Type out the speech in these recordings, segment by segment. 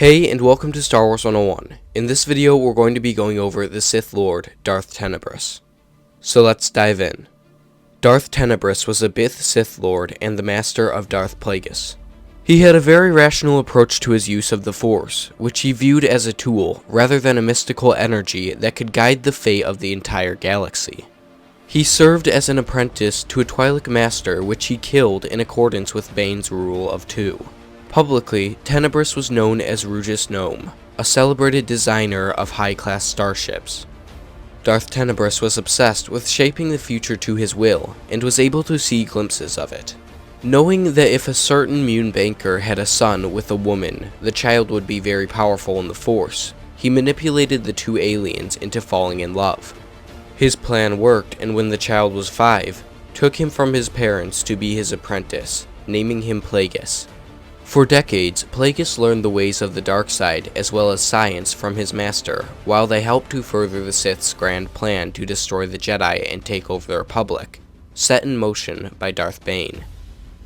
Hey, and welcome to Star Wars 101. In this video, we're going to be going over the Sith Lord, Darth Tenebrous. So let's dive in. Darth Tenebrous was a Bith Sith Lord and the master of Darth Plagueis. He had a very rational approach to his use of the Force, which he viewed as a tool rather than a mystical energy that could guide the fate of the entire galaxy. He served as an apprentice to a Twi'lek master which he killed in accordance with Bane's rule of two. Publicly, Tenebrous was known as Rugus Gnome, a celebrated designer of high-class starships. Darth Tenebrous was obsessed with shaping the future to his will, and was able to see glimpses of it. Knowing that if a certain Mune banker had a son with a woman, the child would be very powerful in the Force, he manipulated the two aliens into falling in love. His plan worked, and when the child was 5, took him from his parents to be his apprentice, naming him Plagueis. For decades, Plagueis learned the ways of the dark side as well as science from his master, while they helped to further the Sith's grand plan to destroy the Jedi and take over the Republic, set in motion by Darth Bane.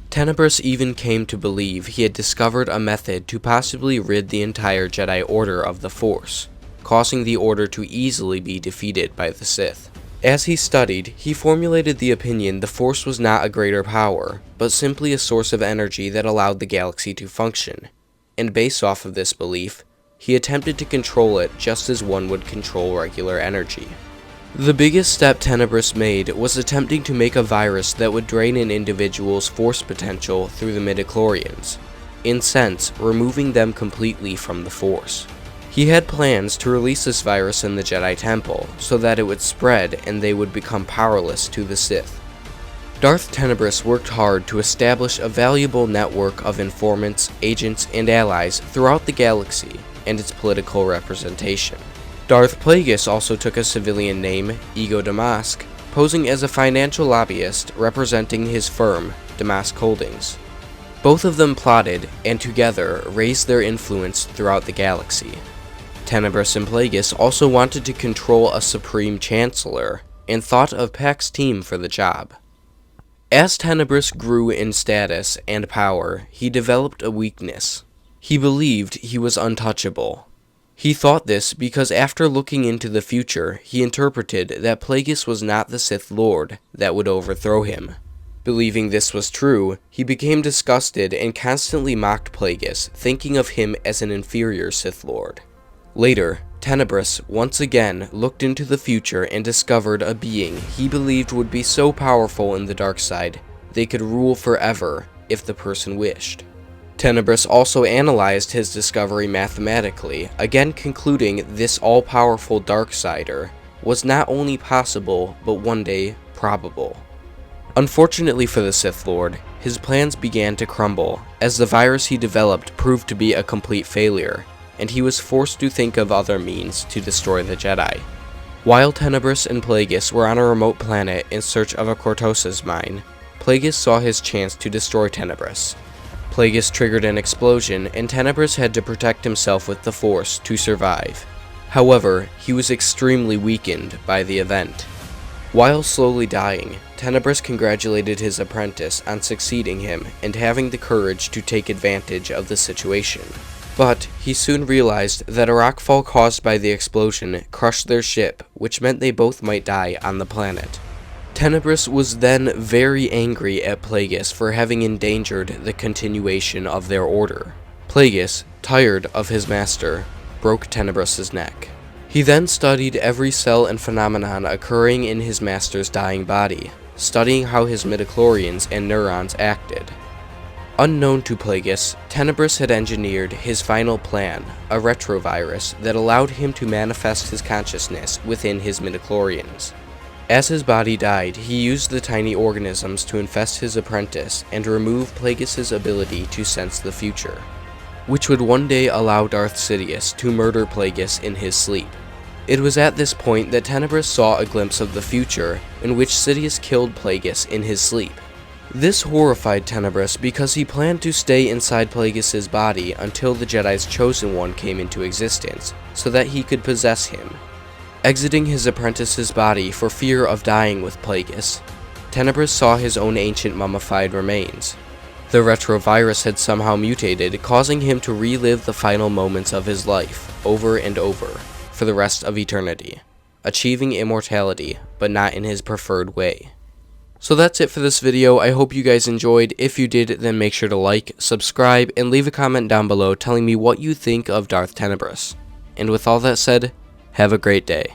Tenebrous even came to believe he had discovered a method to possibly rid the entire Jedi Order of the Force, causing the Order to easily be defeated by the Sith. As he studied, he formulated the opinion the Force was not a greater power, but simply a source of energy that allowed the galaxy to function, and based off of this belief, he attempted to control it just as one would control regular energy. The biggest step Tenebrous made was attempting to make a virus that would drain an individual's Force potential through the midichlorians, in sense, removing them completely from the Force. He had plans to release this virus in the Jedi Temple, so that it would spread and they would become powerless to the Sith. Darth Tenebrous worked hard to establish a valuable network of informants, agents, and allies throughout the galaxy and its political representation. Darth Plagueis also took a civilian name, Ego Damask, posing as a financial lobbyist representing his firm, Damask Holdings. Both of them plotted, and together raised their influence throughout the galaxy. Tenebrous and Plagueis also wanted to control a Supreme Chancellor, and thought of Pax's team for the job. As Tenebrous grew in status and power, he developed a weakness. He believed he was untouchable. He thought this because after looking into the future, he interpreted that Plagueis was not the Sith Lord that would overthrow him. Believing this was true, he became disgusted and constantly mocked Plagueis, thinking of him as an inferior Sith Lord. Later, Tenebrous once again looked into the future and discovered a being he believed would be so powerful in the dark side they could rule forever if the person wished. Tenebrous also analyzed his discovery mathematically, again concluding this all-powerful Darksider was not only possible but one day probable. Unfortunately for the Sith Lord, his plans began to crumble as the virus he developed proved to be a complete failure, and he was forced to think of other means to destroy the Jedi. While Tenebrous and Plagueis were on a remote planet in search of a Cortosis mine, Plagueis saw his chance to destroy Tenebrous. Plagueis triggered an explosion, and Tenebrous had to protect himself with the Force to survive. However, he was extremely weakened by the event. While slowly dying, Tenebrous congratulated his apprentice on succeeding him and having the courage to take advantage of the situation. But he soon realized that a rockfall caused by the explosion crushed their ship, which meant they both might die on the planet. Tenebrous was then very angry at Plagueis for having endangered the continuation of their order. Plagueis, tired of his master, broke Tenebrous's neck. He then studied every cell and phenomenon occurring in his master's dying body, studying how his midichlorians and neurons acted. Unknown to Plagueis, Tenebrous had engineered his final plan, a retrovirus that allowed him to manifest his consciousness within his midichlorians. As his body died, he used the tiny organisms to infest his apprentice and remove Plagueis' ability to sense the future, which would one day allow Darth Sidious to murder Plagueis in his sleep. It was at this point that Tenebrous saw a glimpse of the future in which Sidious killed Plagueis in his sleep. This horrified Tenebrous because he planned to stay inside Plagueis' body until the Jedi's Chosen One came into existence, so that he could possess him. Exiting his apprentice's body for fear of dying with Plagueis, Tenebrous saw his own ancient mummified remains. The retrovirus had somehow mutated, causing him to relive the final moments of his life over and over for the rest of eternity, achieving immortality, but not in his preferred way. So that's it for this video. I hope you guys enjoyed. If you did, then make sure to like, subscribe, and leave a comment down below telling me what you think of Darth Tenebrous. And with all that said, have a great day.